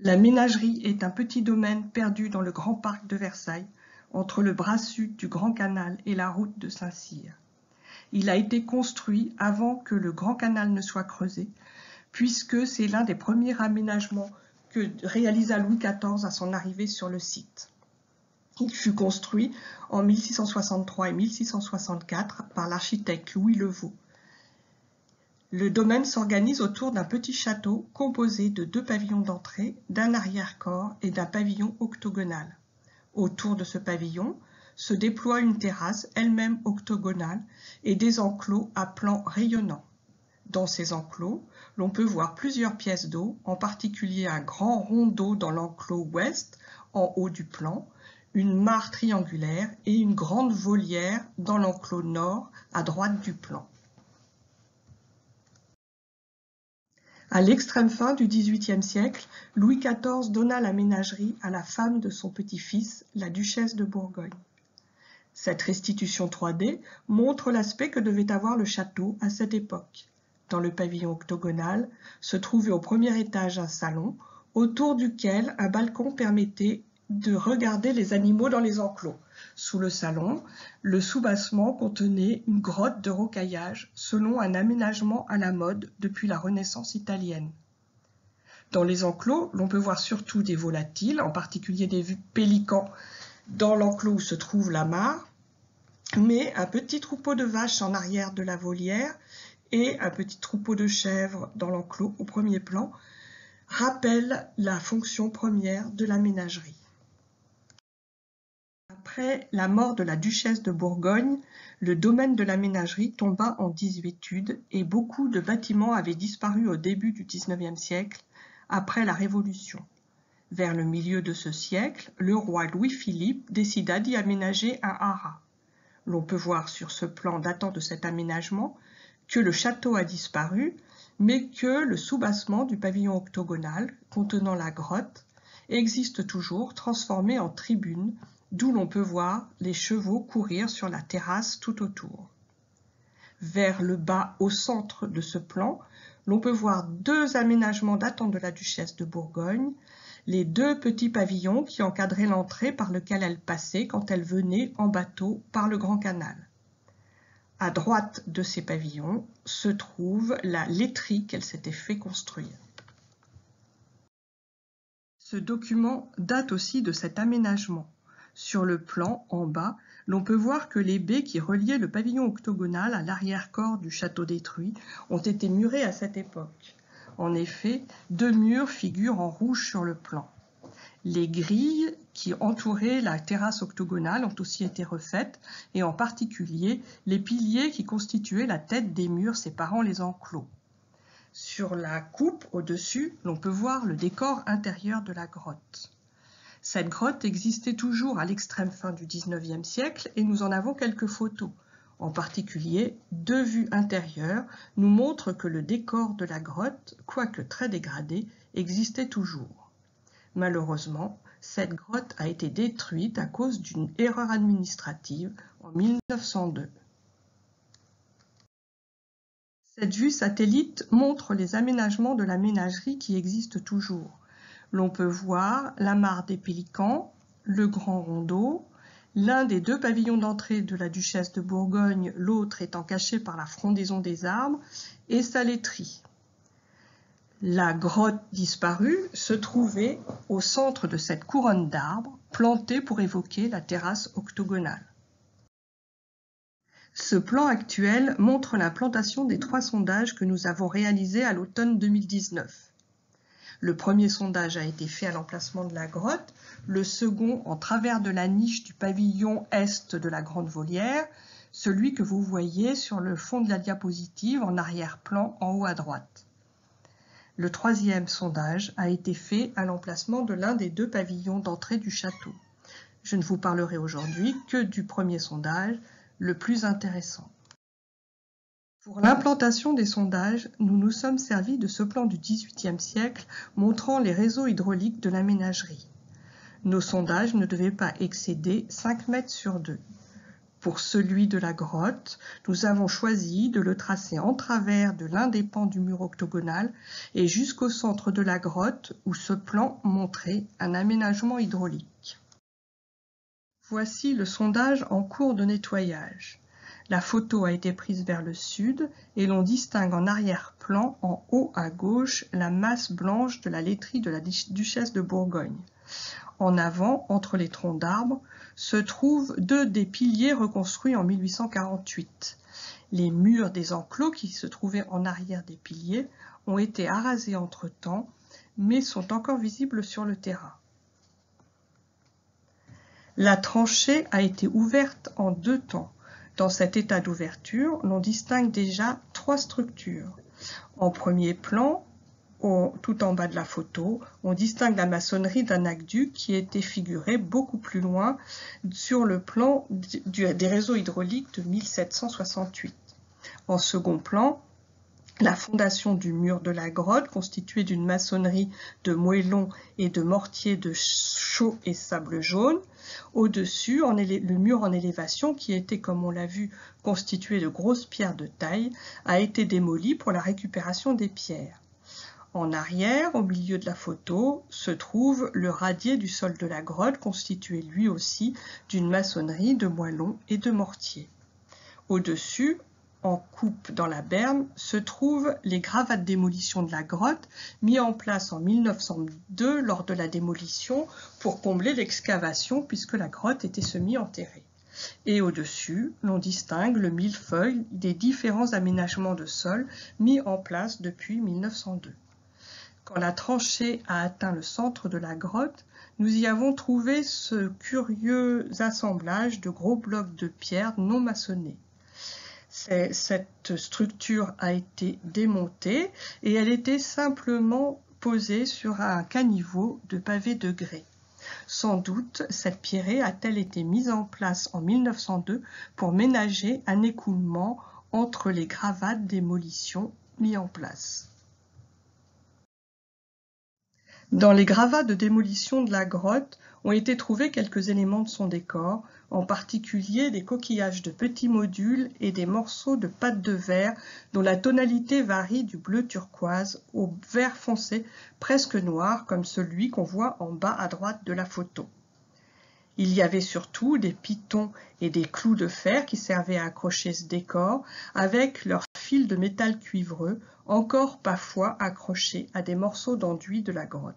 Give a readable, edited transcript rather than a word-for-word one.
La ménagerie est un petit domaine perdu dans le grand parc de Versailles, entre le bras sud du Grand Canal et la route de Saint-Cyr. Il a été construit avant que le Grand Canal ne soit creusé, puisque c'est l'un des premiers aménagements que réalisa Louis XIV à son arrivée sur le site. Il fut construit en 1663 et 1664 par l'architecte Louis Levaux. Le domaine s'organise autour d'un petit château composé de 2 pavillons d'entrée, d'un arrière-corps et d'un pavillon octogonal. Autour de ce pavillon se déploie une terrasse, elle-même octogonale, et des enclos à plan rayonnant. Dans ces enclos, l'on peut voir plusieurs pièces d'eau, en particulier un grand rond d'eau dans l'enclos ouest, en haut du plan, une mare triangulaire et une grande volière dans l'enclos nord, à droite du plan. À l'extrême fin du XVIIIe siècle, Louis XIV donna la ménagerie à la femme de son petit-fils, la duchesse de Bourgogne. Cette restitution 3D montre l'aspect que devait avoir le château à cette époque. Dans le pavillon octogonal se trouvait au premier étage un salon, autour duquel un balcon permettait de regarder les animaux dans les enclos. Sous le salon, le soubassement contenait une grotte de rocaillage selon un aménagement à la mode depuis la Renaissance italienne. Dans les enclos, l'on peut voir surtout des volatiles, en particulier des pélicans dans l'enclos où se trouve la mare, mais un petit troupeau de vaches en arrière de la volière et un petit troupeau de chèvres dans l'enclos au premier plan rappellent la fonction première de la ménagerie. Après la mort de la duchesse de Bourgogne, le domaine de la ménagerie tomba en désuétude et beaucoup de bâtiments avaient disparu au début du XIXe siècle, après la Révolution. Vers le milieu de ce siècle, le roi Louis-Philippe décida d'y aménager un haras. L'on peut voir sur ce plan datant de cet aménagement que le château a disparu, mais que le soubassement du pavillon octogonal, contenant la grotte, existe toujours, transformé en tribune, d'où l'on peut voir les chevaux courir sur la terrasse tout autour. Vers le bas, au centre de ce plan, l'on peut voir 2 aménagements datant de la duchesse de Bourgogne, les 2 petits pavillons qui encadraient l'entrée par lequel elle passait quand elle venait en bateau par le Grand Canal. À droite de ces pavillons se trouve la laiterie qu'elle s'était fait construire. Ce document date aussi de cet aménagement. Sur le plan, en bas, l'on peut voir que les baies qui reliaient le pavillon octogonal à l'arrière-corps du château détruit ont été murées à cette époque. En effet, 2 murs figurent en rouge sur le plan. Les grilles qui entouraient la terrasse octogonale ont aussi été refaites, et en particulier les piliers qui constituaient la tête des murs séparant les enclos. Sur la coupe au-dessus, l'on peut voir le décor intérieur de la grotte. Cette grotte existait toujours à l'extrême fin du XIXe siècle et nous en avons quelques photos. En particulier, 2 vues intérieures nous montrent que le décor de la grotte, quoique très dégradé, existait toujours. Malheureusement, cette grotte a été détruite à cause d'une erreur administrative en 1902. Cette vue satellite montre les aménagements de la ménagerie qui existent toujours. L'on peut voir la mare des pélicans, le grand rondeau, l'un des 2 pavillons d'entrée de la duchesse de Bourgogne, l'autre étant caché par la frondaison des arbres, et sa laiterie. La grotte disparue se trouvait au centre de cette couronne d'arbres, plantée pour évoquer la terrasse octogonale. Ce plan actuel montre l'implantation des 3 sondages que nous avons réalisés à l'automne 2019. Le premier sondage a été fait à l'emplacement de la grotte, le second en travers de la niche du pavillon est de la grande volière, celui que vous voyez sur le fond de la diapositive en arrière-plan en haut à droite. Le troisième sondage a été fait à l'emplacement de l'un des 2 pavillons d'entrée du château. Je ne vous parlerai aujourd'hui que du premier sondage, le plus intéressant. Pour l'implantation des sondages, nous nous sommes servis de ce plan du XVIIIe siècle montrant les réseaux hydrauliques de la ménagerie. Nos sondages ne devaient pas excéder 5 mètres sur 2. Pour celui de la grotte, nous avons choisi de le tracer en travers de l'un des pans du mur octogonal et jusqu'au centre de la grotte où ce plan montrait un aménagement hydraulique. Voici le sondage en cours de nettoyage. La photo a été prise vers le sud et l'on distingue en arrière-plan, en haut à gauche, la masse blanche de la laiterie de la duchesse de Bourgogne. En avant, entre les troncs d'arbres, se trouvent deux des piliers reconstruits en 1848. Les murs des enclos qui se trouvaient en arrière des piliers ont été arasés entre-temps, mais sont encore visibles sur le terrain. La tranchée a été ouverte en 2 temps. Dans cet état d'ouverture, l'on distingue déjà 3 structures. En premier plan, tout en bas de la photo, on distingue la maçonnerie d'un aqueduc qui était figuré beaucoup plus loin sur le plan des réseaux hydrauliques de 1768. En second plan, la fondation du mur de la grotte, constituée d'une maçonnerie de moellons et de mortier de chaux et sable jaune. Au-dessus, le mur en élévation, qui était, comme on l'a vu, constitué de grosses pierres de taille, a été démoli pour la récupération des pierres. En arrière, au milieu de la photo, se trouve le radier du sol de la grotte, constitué lui aussi d'une maçonnerie de moellons et de mortier. Au-dessus, en coupe dans la berme, se trouvent les gravats de démolition de la grotte, mis en place en 1902 lors de la démolition pour combler l'excavation puisque la grotte était semi-enterrée. Et au-dessus, l'on distingue le millefeuille des différents aménagements de sol mis en place depuis 1902. Quand la tranchée a atteint le centre de la grotte, nous y avons trouvé ce curieux assemblage de gros blocs de pierre non maçonnés. Cette structure a été démontée et elle était simplement posée sur un caniveau de pavé de grès. Sans doute, cette pierrée a-t-elle été mise en place en 1902 pour ménager un écoulement entre les gravats de démolition mis en place. Dans les gravats de démolition de la grotte ont été trouvés quelques éléments de son décor, en particulier des coquillages de petits modules et des morceaux de pâte de verre dont la tonalité varie du bleu turquoise au vert foncé presque noir comme celui qu'on voit en bas à droite de la photo. Il y avait surtout des pitons et des clous de fer qui servaient à accrocher ce décor avec leurs fils de métal cuivreux, encore parfois accrochés à des morceaux d'enduit de la grotte.